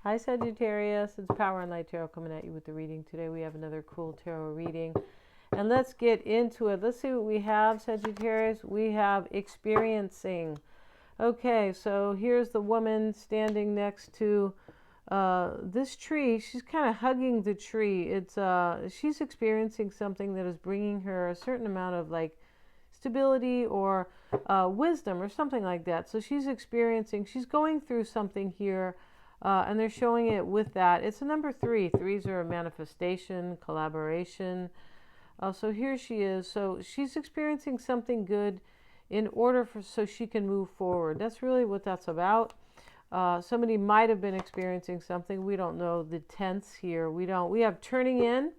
Hi Sagittarius, it's Power and Light Tarot coming at you with the reading. Today we have another cool tarot reading. And let's get into it. Let's see what we have, Sagittarius. We have experiencing. Okay, so here's the woman standing next to this tree. She's kind of hugging the tree. She's experiencing something that is bringing her a certain amount of like stability or wisdom or something like that. So she's going through something here. And they're showing it with that. It's a number 3. Threes are a manifestation, collaboration. So here she is. So she's experiencing something good so she can move forward. That's really what that's about. Somebody might have been experiencing something. We don't know the tense here. We have turning in.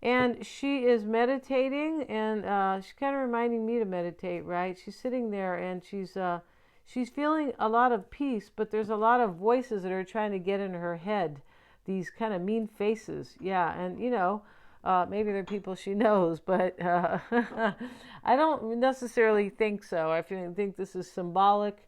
And she is meditating. And she's kind of reminding me to meditate, right? She's sitting there and she's feeling a lot of peace, but there's a lot of voices that are trying to get in her head. These kind of mean faces. Yeah, and maybe they're people she knows, but I don't necessarily think so. I think this is symbolic.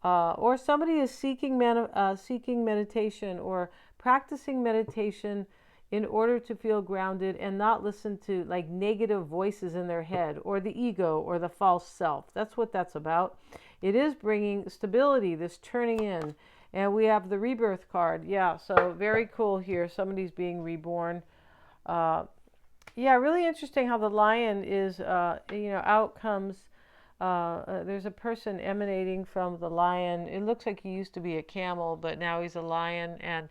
Or somebody is seeking meditation or practicing meditation in order to feel grounded and not listen to like negative voices in their head or the ego or the false self. That's what that's about. It is bringing stability, this turning in. And we have the rebirth card. Yeah, so very cool here. Somebody's being reborn. Yeah, really interesting how the lion is, out comes. There's a person emanating from the lion. It looks like he used to be a camel, but now he's a lion. And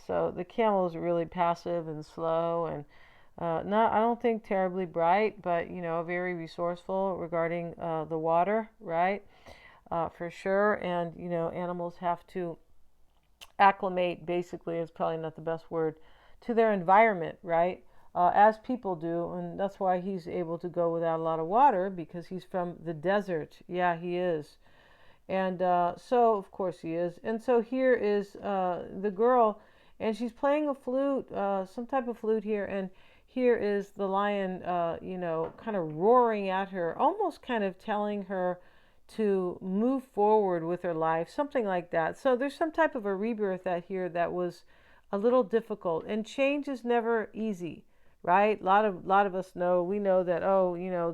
so the camel is really passive and slow and I don't think terribly bright, but very resourceful regarding the water, right? For sure. And animals have to acclimate, basically, is probably not the best word, to their environment, right? As people do, and that's why he's able to go without a lot of water, because he's from the desert. Yeah, he is. And so, of course, he is. And so here is the girl, and she's playing a flute, some type of flute here, and here is the lion, kind of roaring at her, almost kind of telling her to move forward with her life, something like that. So there's some type of a rebirth that was a little difficult, and change is never easy, right? A lot of us know, we know that,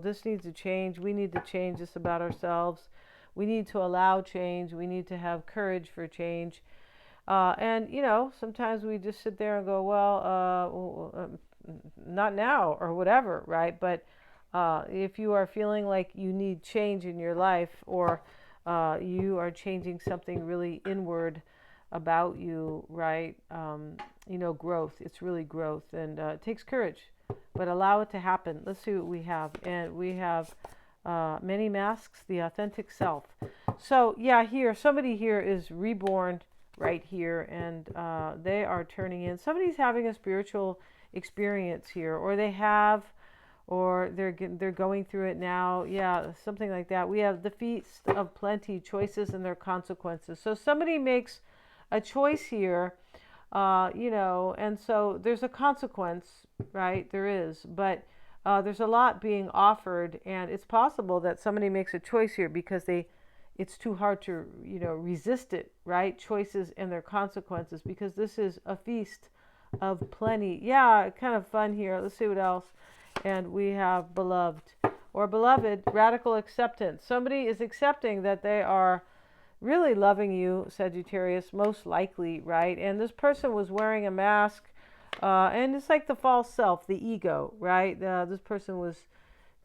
this needs to change. We need to change this about ourselves. We need to allow change. We need to have courage for change. And sometimes we just sit there and go, well, not now or whatever, right? But if you are feeling like you need change in your life, or you are changing something really inward about you, right? Growth. It's really growth, and it takes courage, but allow it to happen. Let's see what we have. And we have many masks, the authentic self. So yeah, somebody here is reborn right here, and they are turning in. Somebody's having a spiritual experience here, or they're going through it now. Yeah, something like that. We have the feast of plenty, choices and their consequences. So somebody makes a choice here, and so there's a consequence, right? There is, but there's a lot being offered, and it's possible that somebody makes a choice here because it's too hard to, resist it, right? Choices and their consequences, because this is a feast of plenty. Yeah, kind of fun here. Let's see what else. And we have beloved or beloved, radical acceptance. Somebody is accepting that they are really loving you, Sagittarius, most likely, right? And this person was wearing a mask, and it's like the false self, the ego, right? This person was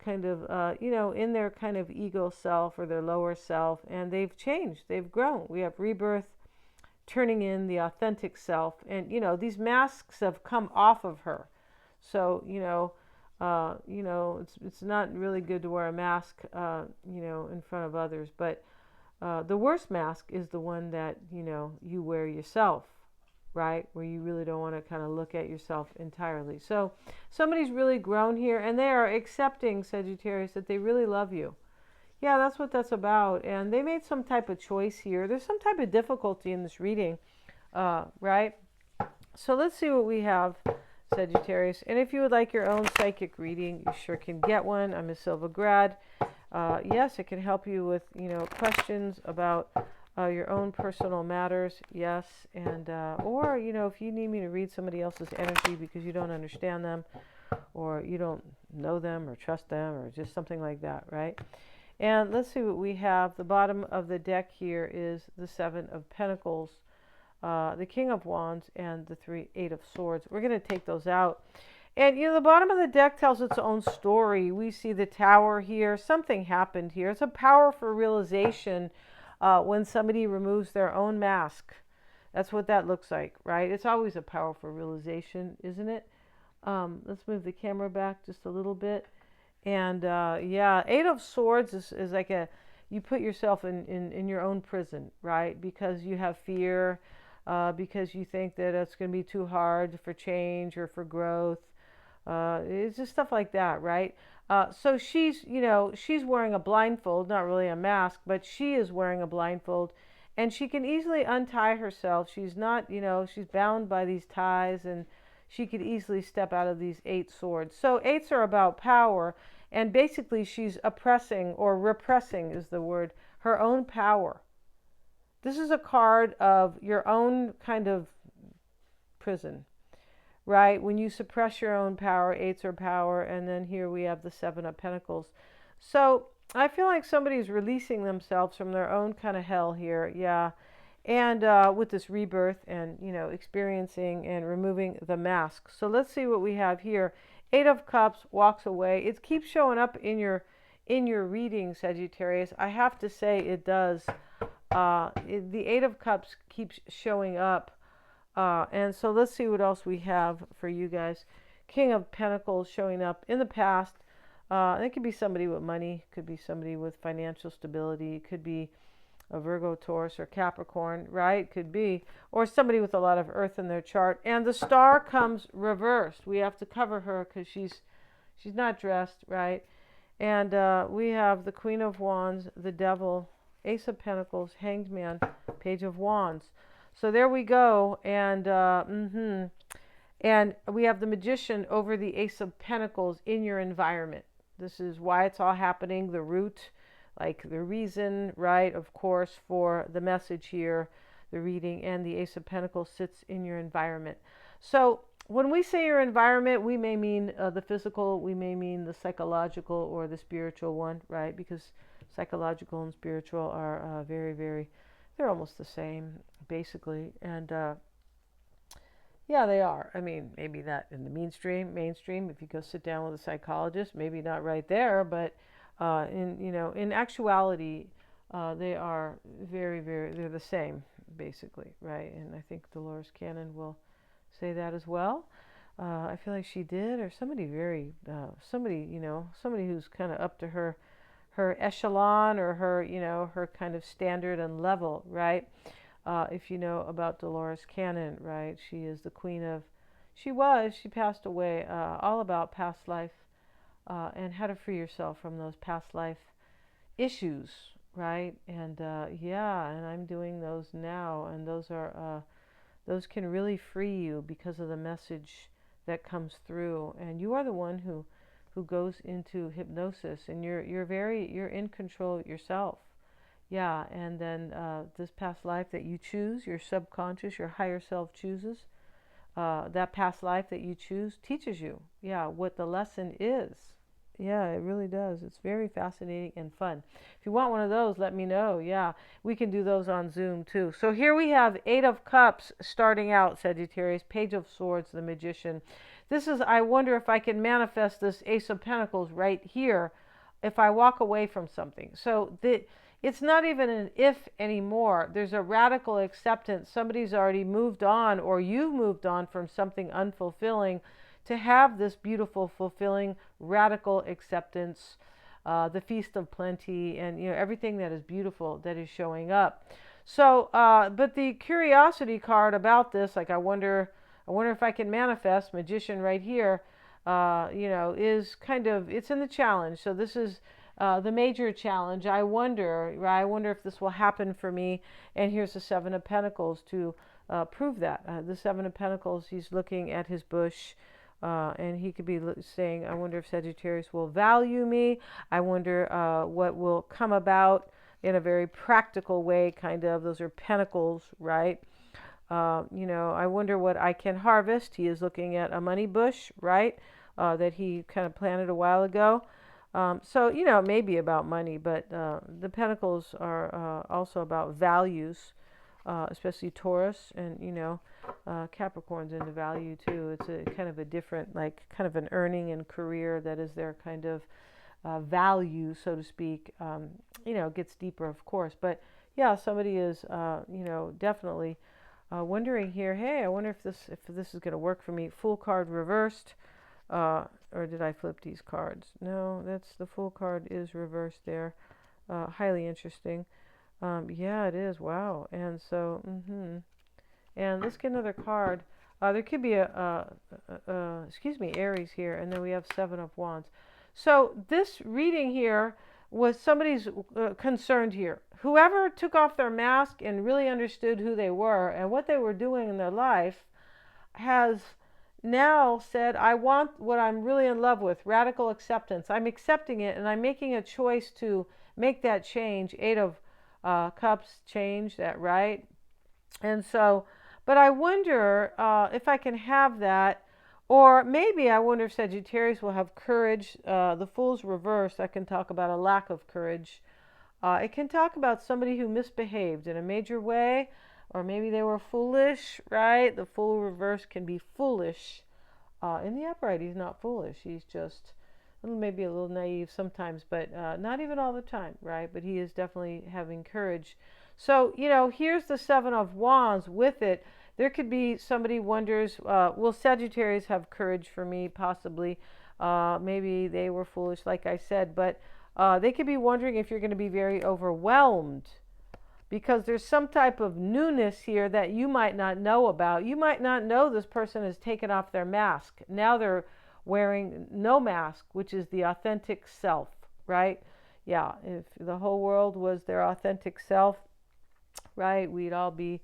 kind of, in their kind of ego self or their lower self, and they've changed, they've grown. We have rebirth, turning in the authentic self, and these masks have come off of her. So it's not really good to wear a mask, in front of others, but the worst mask is the one that you wear yourself, right? Where you really don't want to kind of look at yourself entirely. So somebody's really grown here, and they are accepting, Sagittarius, that they really love you. Yeah, that's what that's about. And they made some type of choice here. There's some type of difficulty in this reading, right? So let's see what we have, Sagittarius. And if you would like your own psychic reading, you sure can get one. I'm a Silva grad. Yes, it can help you with, questions about your own personal matters, yes. And or if you need me to read somebody else's energy because you don't understand them, or you don't know them or trust them, or just something like that, right? And let's see what we have. The bottom of the deck here is the Seven of Pentacles, the King of Wands, and the Eight of Swords. We're going to take those out. And the bottom of the deck tells its own story. We see the Tower here. Something happened here. It's a powerful realization when somebody removes their own mask. That's what that looks like, right? It's always a powerful realization, isn't it? Let's move the camera back just a little bit. And yeah, Eight of Swords is like you put yourself in your own prison, right? Because you have fear, because you think that it's going to be too hard for change or for growth. It's just stuff like that, right? So she's wearing a blindfold, not really a mask, but she is wearing a blindfold, and she can easily untie herself. She's not, she's bound by these ties, and she could easily step out of these 8 swords. So 8s are about power, and basically she's oppressing, or repressing is the word, her own power. This is a card of your own kind of prison, right? When you suppress your own power, 8s are power, and then here we have the 7 of Pentacles. So I feel like somebody's releasing themselves from their own kind of hell here, yeah. And with this rebirth and, experiencing and removing the mask. So let's see what we have here. 8 of Cups walks away. It keeps showing up in your reading, Sagittarius. I have to say it does. The 8 of Cups keeps showing up. And so let's see what else we have for you guys. King of Pentacles showing up in the past. It could be somebody with money. Could be somebody with financial stability. It could be a Virgo, Taurus, or Capricorn, right? Could be. Or somebody with a lot of earth in their chart. And the star comes reversed. We have to cover her because she's not dressed, right? And we have the Queen of Wands, the Devil, Ace of Pentacles, Hanged Man, Page of Wands. So there we go. And and we have the Magician over the Ace of Pentacles in your environment. This is why it's all happening, the root, like the reason, right, of course, for the message here, the reading, and the Ace of Pentacles sits in your environment. So when we say your environment, we may mean the physical, we may mean the psychological or the spiritual one, right? Because psychological and spiritual are very, very, they're almost the same, basically. And yeah, they are. I mean, maybe not in the mainstream, if you go sit down with a psychologist, maybe not right there, but in actuality, they are very, very, they're the same, basically, right? And I think Dolores Cannon will say that as well. I feel like she did, or somebody somebody who's kind of up to her echelon, or her kind of standard and level, right? If you know about Dolores Cannon, right? She is the queen of, she passed away, all about past life, and how to free yourself from those past life issues, right? And yeah, and I'm doing those now, and those can really free you because of the message that comes through. And you are the one who goes into hypnosis, and you're in control of yourself. Yeah, and then this past life that you choose, your subconscious, your higher self chooses, that past life that you choose teaches you, yeah, what the lesson is. Yeah, it really does. It's very fascinating and fun. If you want one of those, let me know. Yeah, we can do those on Zoom too. So here we have 8 of Cups starting out, Sagittarius, Page of Swords, the Magician. This is, I wonder if I can manifest this Ace of Pentacles right here if I walk away from something. So it's not even an if anymore. There's a radical acceptance. Somebody's already moved on, or you've moved on from something unfulfilling, to have this beautiful, fulfilling, radical acceptance, the Feast of Plenty, and everything that is beautiful that is showing up. So, but the curiosity card about this, like I wonder if I can manifest, Magician right here, is kind of, it's in the challenge. So this is the major challenge. I wonder if this will happen for me. And here's the 7 of Pentacles to prove that. The 7 of Pentacles, he's looking at his bush. And he could be saying, I wonder if Sagittarius will value me. I wonder what will come about in a very practical way, kind of. Those are pentacles, right? I wonder what I can harvest. He is looking at a money bush, right? That he kind of planted a while ago. So, it may be about money, but the pentacles are also about values, especially Taurus and, Capricorn's into value too. It's a kind of a different, like kind of an earning and career that is their kind of value, so to speak. Gets deeper, of course. But yeah, somebody is, definitely wondering here, hey, I wonder if this is going to work for me. Fool card reversed. Or did I flip these cards? No, that's the Fool card is reversed there. Highly interesting. Yeah, it is. Wow. And so, and let's get another card. There could be Aries here, and then we have Seven of Wands. So this reading here was somebody's concerned here. Whoever took off their mask and really understood who they were and what they were doing in their life has now said, I want what I'm really in love with, radical acceptance. I'm accepting it, and I'm making a choice to make that change. Eight of Cups, change that, right? And so, but I wonder if I can have that, or maybe I wonder if Sagittarius will have courage. The Fool's reverse, I can talk about a lack of courage. It can talk about somebody who misbehaved in a major way, or maybe they were foolish, right? The Fool reverse can be foolish. In the upright, he's not foolish. He's just maybe a little naive sometimes, but not even all the time, right? But he is definitely having courage. So, here's the Seven of Wands with it. There could be somebody wonders, will Sagittarius have courage for me? Possibly. Maybe they were foolish, like I said, but they could be wondering if you're going to be very overwhelmed, because there's some type of newness here that you might not know about. You might not know this person has taken off their mask. Now they're wearing no mask, which is the authentic self, right? Yeah, if the whole world was their authentic self, right, we'd all be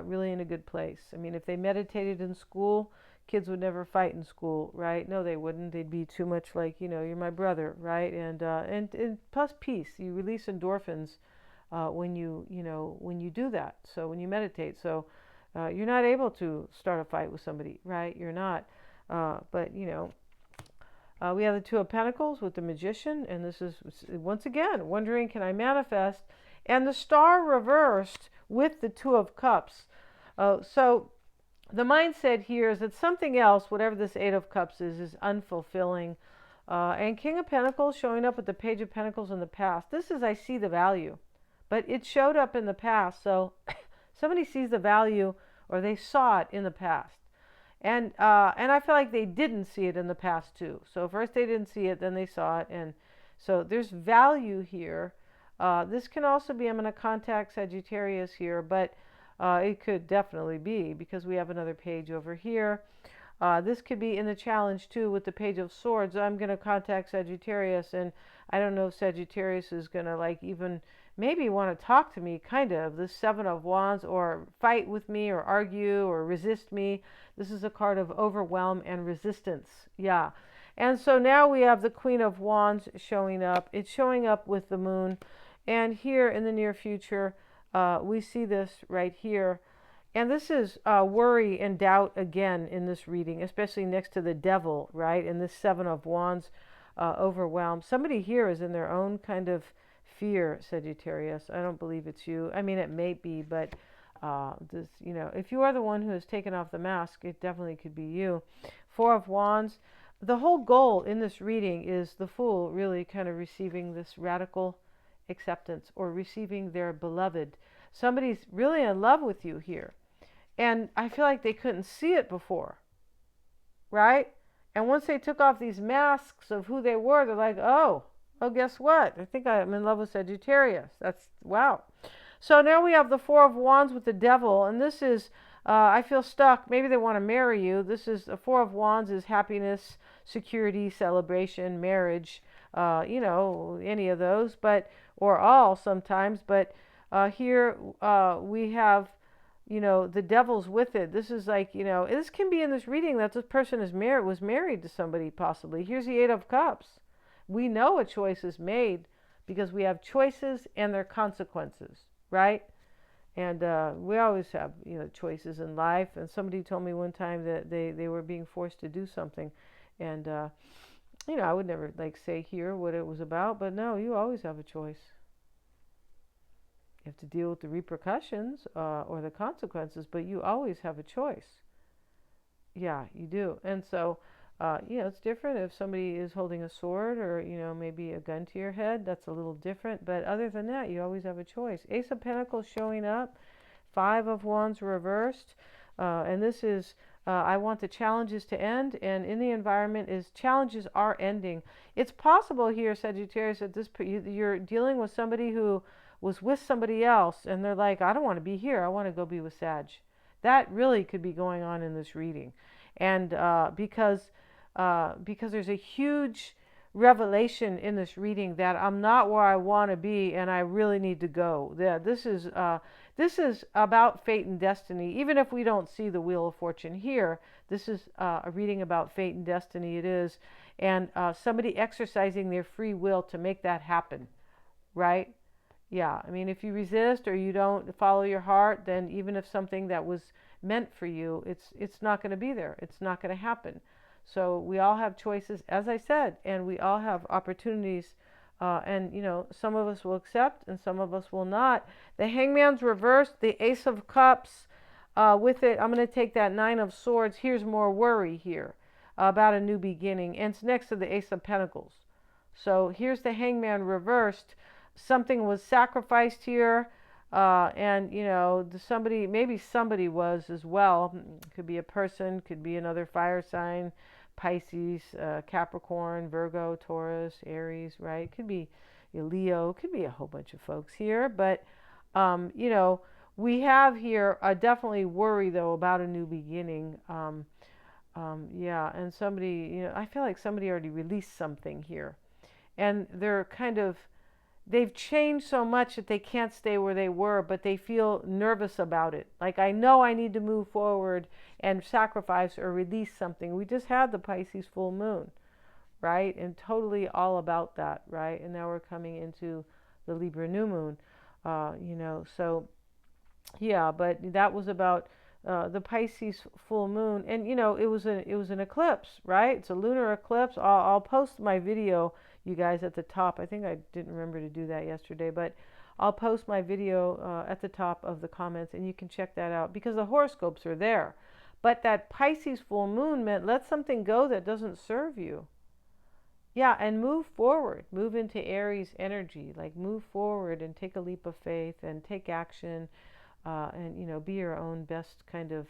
really in a good place. I mean, if they meditated in school, kids would never fight in school, right? No, they wouldn't. They'd be too much like, you're my brother, right? And plus peace. You release endorphins when you do that. So when you meditate, so you're not able to start a fight with somebody, right? You're not. But we have the Two of Pentacles with the Magician, and this is once again wondering, can I manifest? And the Star reversed with the Two of Cups. So the mindset here is that something else, whatever this Eight of Cups is unfulfilling. And King of Pentacles showing up with the Page of Pentacles in the past. This is, I see the value, but it showed up in the past. So somebody sees the value, or they saw it in the past. And I feel like they didn't see it in the past too. So first they didn't see it, then they saw it. And so there's value here. This can also be, I'm going to contact Sagittarius here, but it could definitely be, because we have another page over here. This could be in the challenge too with the Page of Swords. I'm going to contact Sagittarius, and I don't know if Sagittarius is going to even maybe want to talk to me, kind of. This Seven of Wands, or fight with me, or argue, or resist me. This is a card of overwhelm and resistance. Yeah. And so now we have the Queen of Wands showing up. It's showing up with the Moon. And here in the near future, we see this right here. And this is worry and doubt again in this reading, especially next to the Devil, right? And this Seven of Wands, overwhelmed. Somebody here is in their own kind of fear, Sagittarius. I don't believe it's you. I mean, it may be, but this, if you are the one who has taken off the mask, it definitely could be you. Four of Wands. The whole goal in this reading is the Fool really kind of receiving this radical acceptance, or receiving their beloved. Somebody's really in love with you here. And I feel like they couldn't see it before, right? And once they took off these masks of who they were, they're like, oh, guess what? I think I'm in love with Sagittarius. That's, wow. So now we have the Four of Wands with the Devil. And this is, I feel stuck. Maybe they want to marry you. This is, the Four of Wands is happiness, security, celebration, marriage, any of those, but, or all sometimes. But here we have, the Devil's with it. This is like, this can be in this reading that this person was married to somebody possibly. Here's the Eight of Cups. We know a choice is made because we have choices and their consequences, right? And we always have, choices in life. And somebody told me one time that they were being forced to do something. And, I would never like say here what it was about, but no, you always have a choice. You have to deal with the repercussions or the consequences, but you always have a choice. Yeah, you do. And so, it's different if somebody is holding a sword or, maybe a gun to your head. That's a little different. But other than that, you always have a choice. Ace of Pentacles showing up, Five of Wands reversed. And this is, I want the challenges to end. And in the environment is challenges are ending. It's possible here, Sagittarius, that you're dealing with somebody who was with somebody else. And they're like, I don't want to be here. I want to go be with Sag. That really could be going on in this reading. And because there's a huge revelation in this reading that I'm not where I want to be and I really need to go. Yeah, this is about fate and destiny. Even if we don't see the Wheel of Fortune here, this is a reading about fate and destiny. It is. And somebody exercising their free will to make that happen, right? Yeah, I mean, if you resist or you don't follow your heart, then even if something that was meant for you, it's not going to be there. It's not going to happen. So we all have choices, as I said, and we all have opportunities. And, some of us will accept and some of us will not. The Hangman's reversed, the Ace of Cups. With it, I'm going to take that Nine of Swords. Here's more worry here about a new beginning. And it's next to the Ace of Pentacles. So here's the Hangman reversed. Something was sacrificed here. And maybe somebody was as well. Could be a person, could be another fire sign, Pisces, Capricorn, Virgo, Taurus, Aries, right? Could be Leo, could be a whole bunch of folks here. But, we have here definitely worry, though, about a new beginning. Yeah, and somebody, I feel like somebody already released something here. And they've changed so much that they can't stay where they were, but they feel nervous about it. Like, I know I need to move forward and sacrifice or release something. We just had the Pisces full moon, right? And totally all about that, right? And now we're coming into the Libra new moon, so yeah, but that was about the Pisces full moon. And, it was an eclipse, right? It's a lunar eclipse. I'll post my video, you guys, at the top. I think I didn't remember to do that yesterday, but I'll post my video at the top of the comments, and you can check that out because the horoscopes are there. But that Pisces full moon meant let something go that doesn't serve you. Yeah, and move forward. Move into Aries energy. Like, move forward and take a leap of faith and take action, and be your own best kind of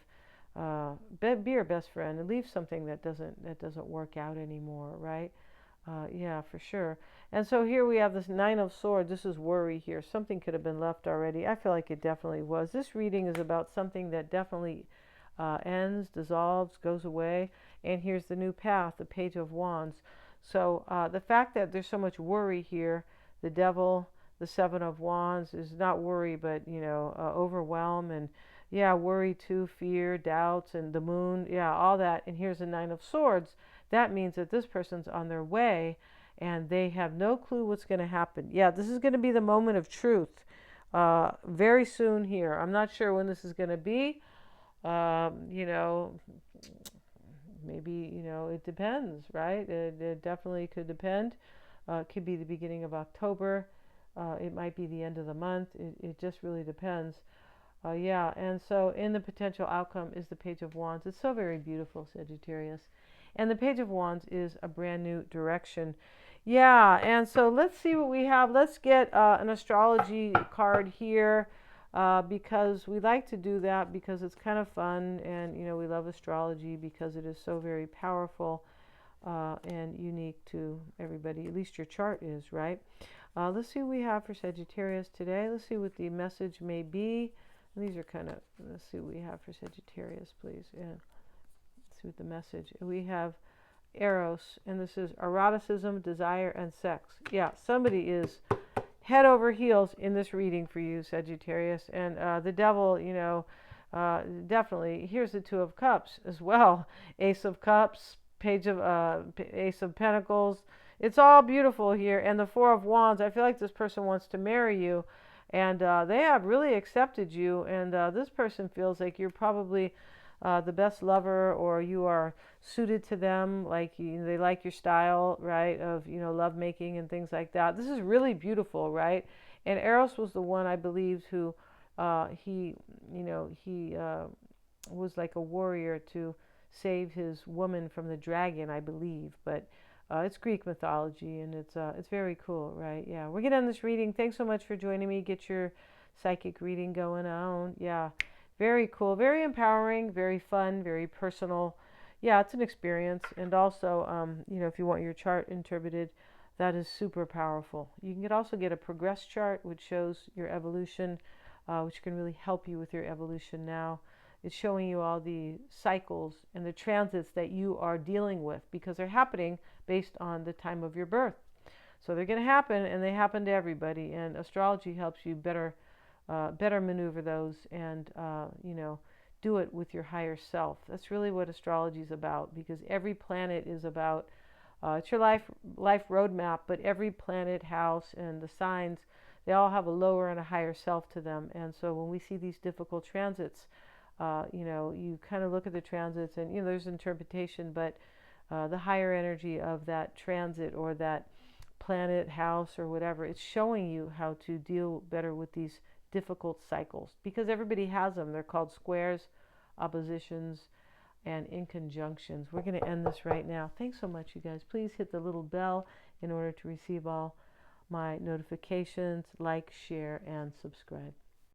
be your best friend and leave something that doesn't work out anymore, right? Yeah, for sure. And so here we have this Nine of Swords. This is worry here. Something could have been left already. I feel like it definitely was. This reading is about something that definitely ends, dissolves, goes away. And here's the new path, the Page of Wands. So the fact that there's so much worry here, the Devil, the Seven of Wands is not worry, but, overwhelm and, yeah, worry too, fear, doubts, and the moon, yeah, all that. And here's the Nine of Swords. That means that this person's on their way and they have no clue what's going to happen. Yeah, this is going to be the moment of truth very soon here. I'm not sure when this is going to be. Maybe, it depends, right? It definitely could depend. It could be the beginning of October. It might be the end of the month. It just really depends. Yeah, and so in the potential outcome is the Page of Wands. It's so very beautiful, Sagittarius. And the Page of Wands is a brand new direction. Yeah, and so let's see what we have. Let's get an astrology card here because we like to do that because it's kind of fun. And, we love astrology because it is so very powerful and unique to everybody. At least your chart is, right? Let's see what we have for Sagittarius today. Let's see what the message may be. And these are let's see what we have for Sagittarius, please. Yeah. Let's see what the message. We have Eros, and this is eroticism, desire, and sex. Yeah, somebody is head over heels in this reading for you, Sagittarius. And the Devil, definitely. Here's the Two of Cups as well. Ace of Cups, Ace of Pentacles. It's all beautiful here. And the Four of Wands, I feel like this person wants to marry you, and they have really accepted you. And this person feels like you're probably the best lover, or you are suited to them. Like they like your style, right? Of love making and things like that. This is really beautiful, right? And Eros was the one I believed who he was like a warrior to save his woman from the dragon, I believe. But it's Greek mythology, and it's very cool, right? Yeah, we're gonna end this reading. Thanks so much for joining me. Get your psychic reading going on. Yeah, very cool, very empowering, very fun, very personal. Yeah, it's an experience, and also, if you want your chart interpreted, that is super powerful. You can also get a progress chart, which shows your evolution, which can really help you with your evolution now. It's showing you all the cycles and the transits that you are dealing with, because they're happening based on the time of your birth. So they're going to happen, and they happen to everybody. And astrology helps you better maneuver those, and do it with your higher self. That's really what astrology is about, because every planet is about it's your life roadmap. But every planet, house, and the signs, they all have a lower and a higher self to them. And so when we see these difficult transits, you kind of look at the transits, and there's interpretation, but the higher energy of that transit, or that planet, house, or whatever, it's showing you how to deal better with these difficult cycles, because everybody has them. They're called squares, oppositions, and inconjunctions. We're going to end this right now. Thanks so much, you guys. Please hit the little bell in order to receive all my notifications. Like, share, and subscribe.